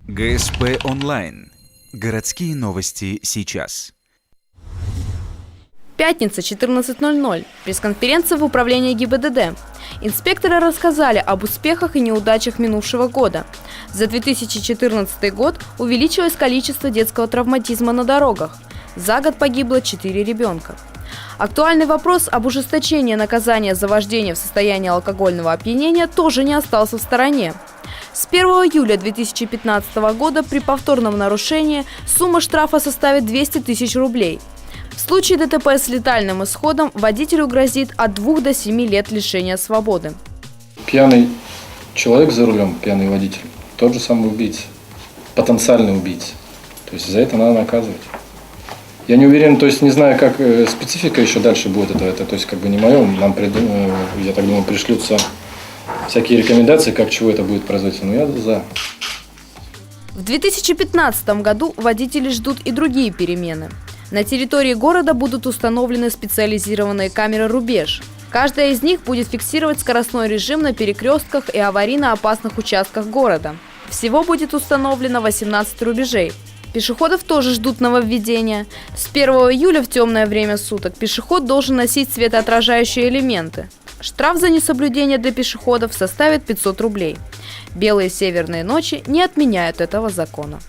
ГСП онлайн. Городские новости сейчас. Пятница, 14:00. Пресс-конференция в управлении ГИБДД. Инспекторы рассказали об успехах и неудачах минувшего года. За 2014 год увеличилось количество детского травматизма на дорогах. За год погибло 4 ребенка. Актуальный вопрос об ужесточении наказания за вождение в состоянии алкогольного опьянения тоже не остался в стороне. С 1 июля 2015 года при повторном нарушении сумма штрафа составит 200 тысяч рублей. В случае ДТП с летальным исходом водителю грозит от 2 до 7 лет лишения свободы. Пьяный человек за рулем, пьяный водитель, тот же самый убийца, потенциальный убийца. То есть за это надо наказывать. Я не уверен, то есть не знаю, как специфика еще дальше будет этого. Это то есть как бы не мое. Нам, я так думаю, пришлются всякие рекомендации, как чего это будет производиться. Но я за. В 2015 году водители ждут и другие перемены. На территории города будут установлены специализированные камеры «Рубеж». Каждая из них будет фиксировать скоростной режим на перекрестках и аварийно опасных участках города. Всего будет установлено 18 рубежей. Пешеходов тоже ждут нововведения. С 1 июля в темное время суток пешеход должен носить светоотражающие элементы. Штраф за несоблюдение для пешеходов составит 500 рублей. Белые северные ночи не отменяют этого закона.